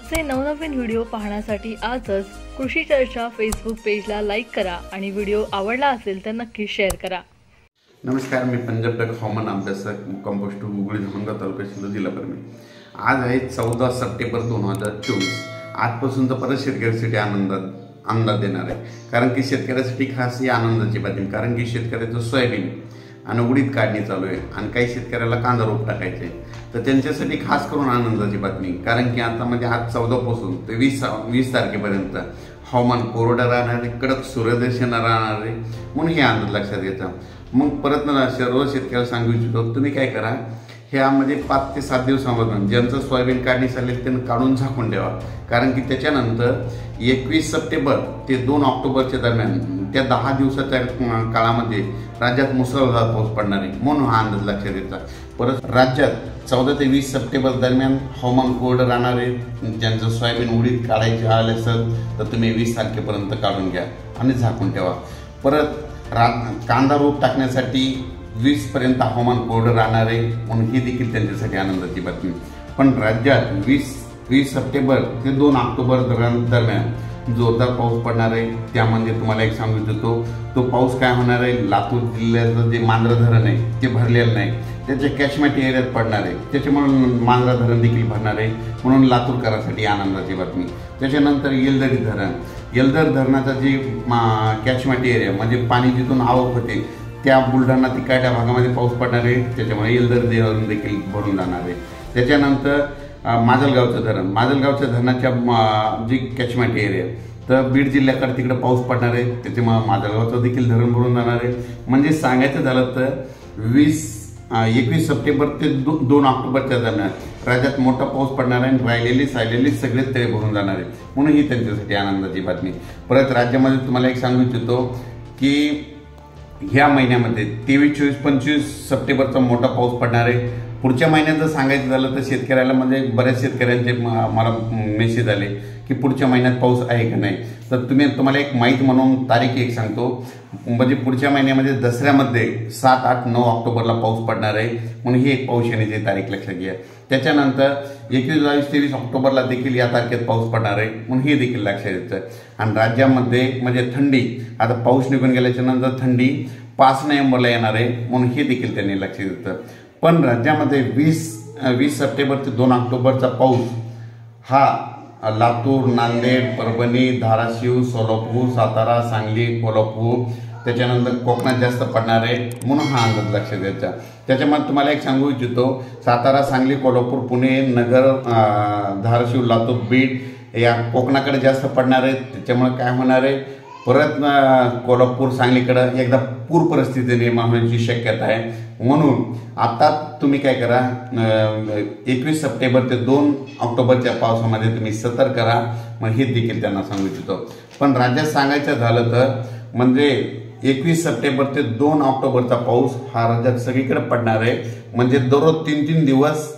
असे नवनवीन व्हिडिओ पाहण्यासाठी आजच कृषी चर्चा फेसबुक पेजला लाईक करा आणि व्हिडिओ आवडला असेल तर नक्की शेअर करा। नमस्कार, मी पंजाब डक हवामान अभ्यासक मुक्काम पोस्ट गुगळी धमंगा तालुक्यातील जिल्हा परभणी। आज आहे 14 सप्टेंबर 2024। आजपासून तर परत शेतकऱ्यांसाठी आनंद देणार आहे, कारण की शेतकऱ्यांसाठी खास ही आनंदाची बातमी, कारण की शेतकऱ्याचं सोयाबीन आणि उडीद काढणी चालू आहे आणि काही शेतकऱ्याला कांदा रोप टाकायचे, तर त्यांच्यासाठी खास करून आनंदाची बातमी, कारण की आता म्हणजे आज 14 पासून ते 20 तारखेपर्यंत हवामान कोरडं राहणार आहे, कडक सूर्यदर्शन राहणार आहे, म्हणून हे आनंद लक्षात घ्यायचा। मग परत सर्व शेतकऱ्याला सांगू इच्छितो, तुम्ही काय करा, ह्यामध्ये 5 ते 7 दिवसांमधून ज्यांचं सोयाबीन काढणी चालेल त्यांना काढून झाकून ठेवा, कारण की त्याच्यानंतर 21 सप्टेंबर ते 2 ऑक्टोबरच्या दरम्यान त्या 10 दिवसाच्या काळामध्ये राज्यात मुसळधार पाऊस पडणार आहे, म्हणून हा अंदाज लक्षात घ्यायचा। परत राज्यात 14 ते 20 सप्टेंबर दरम्यान हवामान कोरडं राहणार आहे। ज्यांचं सोयाबीन उडीद काढायचे आले असेल तर तुम्ही 20 तारखेपर्यंत काढून घ्या आणि झाकून ठेवा। परत कांदा रोप टाकण्यासाठी 20 पर्यंत हवामान कोरडं राहणार आहे, म्हणून ही देखील त्यांच्यासाठी आनंदाची बातमी। पण राज्यात 20 सप्टेंबर ते 2 ऑक्टोबर दरम्यान जोरदार पाऊस पडणार आहे। त्यामध्ये तुम्हाला एक सांगू इच्छितो, तो पाऊस काय होणार आहे, लातूर जिल्ह्याचं जे मांजरा धरण आहे ते भरलेलं नाही, त्याचे कॅचमेंट एरियात पडणार आहे, त्याच्यामुळे मांजरा धरण देखील भरणार आहे, म्हणून लातूरकरांसाठी आनंदाची बातमी। त्याच्यानंतर येलदरी धरणाचा जे कॅचमेंट एरिया म्हणजे पाणी जिथून आवक होते त्या बुलढाणा तिकडच्या भागामध्ये पाऊस पडणार आहे, त्याच्यामुळे येलदरी धरण देखील भरून जाणार आहे। त्याच्यानंतर माजलगावच्या धरणाच्या जी कॅचमेंट एरिया तर बीड जिल्ह्याकडे तिकडे पाऊस पडणार आहे, त्याच्यामुळे माजलगावचं देखील धरण भरून जाणार आहे। म्हणजे सांगायचं झालं तर 21 सप्टेंबर ते 2 ऑक्टोबरच्या दरम्यान राज्यात मोठा पाऊस पडणार आहे, राहिलेली सगळे तळे भरून जाणार आहे, म्हणून ही त्यांच्यासाठी आनंदाची बातमी। परत राज्यामध्ये तुम्हाला एक सांगू इच्छितो की ह्या महिन्यामध्ये 23, 24, 25 सप्टेंबरचा मोठा पाऊस पडणार आहे। पुढच्या महिन्यात जर सांगायचं झालं तर शेतकऱ्याला म्हणजे बऱ्याच शेतकऱ्यांचे मला मेसेज आले की पुढच्या महिन्यात पाऊस आहे का नाही, तर तुम्हाला एक माहिती म्हणून तारीख एक सांगतो, म्हणजे पुढच्या महिन्यामध्ये दसऱ्यामध्ये 7, 8, 9 ऑक्टोबरला पाऊस पडणार आहे, म्हणून ही एक पाऊस येण्याची तारीख लक्षात घ्या। त्याच्यानंतर 21, 22, 23 ऑक्टोबरला देखील या तारखेत पाऊस पडणार आहे, म्हणून हे देखील लक्षात घ्यायचं। आणि राज्यामध्ये म्हणजे थंडी, आता पाऊस निघून गेल्याच्या नंतर थंडी 5 नोव्हेंबरला येणार आहे, म्हणून हे देखील त्यांनी लक्षात घेतलं। पण राज्यामध्ये 20 सप्टेंबर ते 2 ऑक्टोबरचा पाऊस हा लातूर, नांदेड, परभणी, धाराशिव, सोलापूर, सातारा, सांगली, कोल्हापूर, त्याच्यानंतर कोकणात जास्त पडणार आहे, म्हणून हा अंदाज लक्षात द्यायचा। त्याच्यामध्ये तुम्हाला एक सांगू इच्छितो, सातारा, सांगली, कोल्हापूर, पुणे, नगर, धाराशिव, लातूर, बीड या कोकणाकडे जास्त पडणार आहे, त्याच्यामुळे काय होणार आहे, परत कोल्हापूर, सांगलीकडे एकदा पूर परिस्थिती निर्माण होण्याची शक्यता आहे। म्हणून आता तुम्ही काय करा, 21 सप्टेंबर ते 2 ऑक्टोबरच्या पावसामध्ये तुम्ही सतर्क करा, मग हे देखील त्यांना सांगू इच्छितो। पण राज्यात सांगायचं झालं तर म्हणजे 21 सप्टेंबर ते 2 ऑक्टोबरचा पाऊस हा राज्यात सगळीकडे पडणार आहे, म्हणजे दररोज 3-3 दिवस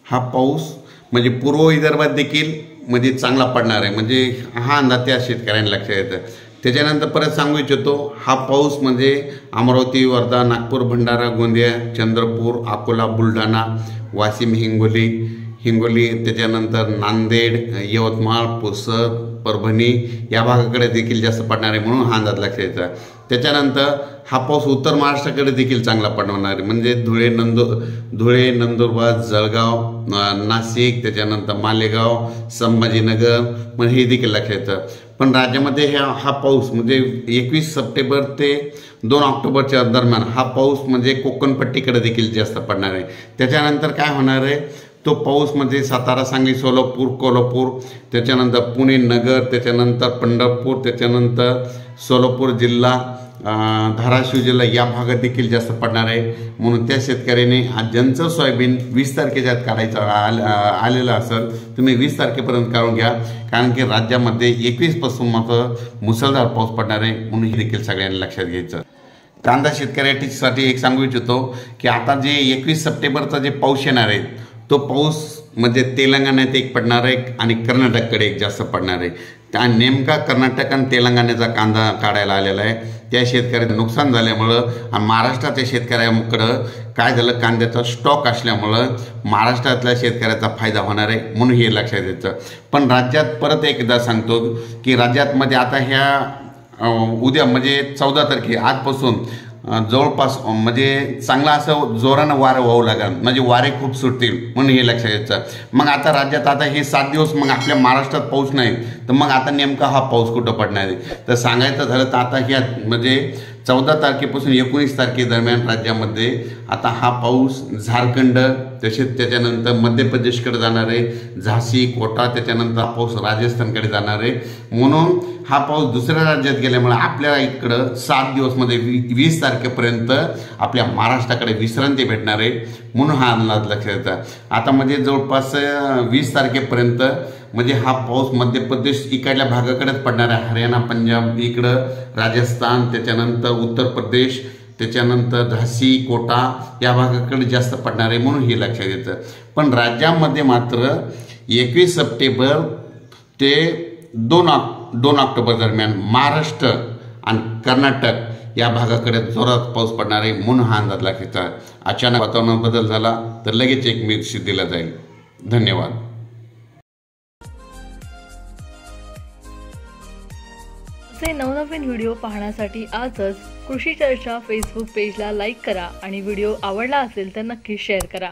हा पाऊस म्हणजे पूर्व विदर्भात देखील म्हणजे चांगला पडणार आहे, म्हणजे हा अंदाज त्या शेतकऱ्यांना लक्षात येतं। त्याच्यानंतर परत सांगू इच्छितो, हा पाऊस म्हणजे अमरावती, वर्धा, नागपूर, भंडारा, गोंदिया, चंद्रपूर, अकोला, बुलढाणा, वाशिम, हिंगोली, त्याच्यानंतर नांदेड, यवतमाळ, पुसद, परभणी या भागाकडे देखील जास्त पडणार आहे, म्हणून हा अंदाज लक्षात यायचा। त्याच्यानंतर हा पाऊस उत्तर महाराष्ट्राकडे देखील चांगला पडणार आहे, म्हणजे धुळे, नंदुरबार, जळगाव, नाशिक, त्याच्यानंतर मालेगाव, संभाजीनगर, मग हे देखील लक्षात येतं। पण राज्यामध्ये हा पाऊस म्हणजे 21 सप्टेंबर ते 2 ऑक्टोबरच्या दरम्यान हा पाऊस म्हणजे कोकणपट्टीकडे देखील जास्त पडणार आहे। त्याच्यानंतर काय होणार आहे, तो पाऊस म्हणजे सातारा, सांगली, सोलापूर, कोल्हापूर, त्याच्यानंतर पुणे, नगर, त्याच्यानंतर पंढरपूर, त्याच्यानंतर सोलापूर जिल्हा, धाराशिव जिल्हा या भागात देखील जास्त पडणार आहे, म्हणून त्या शेतकऱ्याने ज्यांचं सोयाबीन 20 तारखेच्या काढायचं आलेलं असेल तुम्ही 20 तारखेपर्यंत काढून घ्या, कारण की राज्यामध्ये 21 पासून मात्र मुसळधार पाऊस पडणार आहे, म्हणून हे देखील सगळ्यांनी लक्षात घ्यायचं। कांदा शेतकऱ्यांसाठी एक सांगू इच्छितो की आता जे 21 सप्टेंबरचा जे पाऊस येणार आहे तो पाऊस म्हणजे तेलंगणात एक पडणार आहे आणि कर्नाटककडे एक जास्त पडणार आहे। नेमका कर्नाटक आणि तेलंगणाचा कांदा काढायला आलेला आहे. त्या शेतकऱ्याचं नुकसान झाल्यामुळं आणि महाराष्ट्राच्या शेतकऱ्याकडं काय झालं, कांद्याचा स्टॉक असल्यामुळं महाराष्ट्रातल्या शेतकऱ्याचा फायदा होणार आहे, म्हणून हे लक्षात येतं. पण राज्यात परत एकदा सांगतो की राज्यातमध्ये आता ह्या उद्या म्हणजे 14 तारखे आजपासून जवळपास म्हणजे चांगला असं जोरानं वारं वाहू लागेल, म्हणजे वारे खूप सुटतील, म्हणून हे लक्षात यायचं. मग आता राज्यात आता हे 7 दिवस मग आपल्या महाराष्ट्रात पाऊस नाही, तर मग आता नेमका हा पाऊस कुठं पडणार आहे. तर सांगायचं झालं तर आता ह्या म्हणजे 14 तारखेपासून 19 तारखेदरम्यान राज्यामध्ये आता हा पाऊस झारखंड तसेच त्याच्यानंतर मध्य प्रदेशकडे जाणार आहे, झाशी कोटा, त्याच्यानंतर हा पाऊस राजस्थानकडे जाणार आहे. म्हणून हा पाऊस दुसऱ्या राज्यात गेल्यामुळे आपल्या इकडं 7 दिवसमध्ये 20 तारखेपर्यंत आपल्या महाराष्ट्राकडे विश्रांती भेटणार आहे, म्हणून हा अंदाज लक्षात येतो. आता म्हणजे जवळपास 20 तारखेपर्यंत म्हणजे हा पाऊस मध्य प्रदेश इकडल्या भागाकडेच पडणार आहे, हरियाणा, पंजाब इकडं, राजस्थान, त्याच्यानंतर उत्तर प्रदेश, त्याच्यानंतर झाशी कोटा या भागाकडे जास्त पडणार आहे, म्हणून हे लक्षात येतं. पण राज्यामध्ये मात्र 21 सप्टेंबर ते 2 ऑक्टोबर दरम्यान महाराष्ट्र आणि कर्नाटक या भागाकडे जोरात पाऊस पडणार आहे, म्हणून हा अंदाज लक्षात येतो. अचानक वातावरणात बदल झाला तर लगेच एक मेसेज दिला जाईल. धन्यवाद. असे नवनवीन व्हिडिओ पाहण्यासाठी आजच कृषी चर्चा फेसबुक पेजला लाईक करा आणि व्हिडिओ आवडला असेल तर नक्की शेअर करा.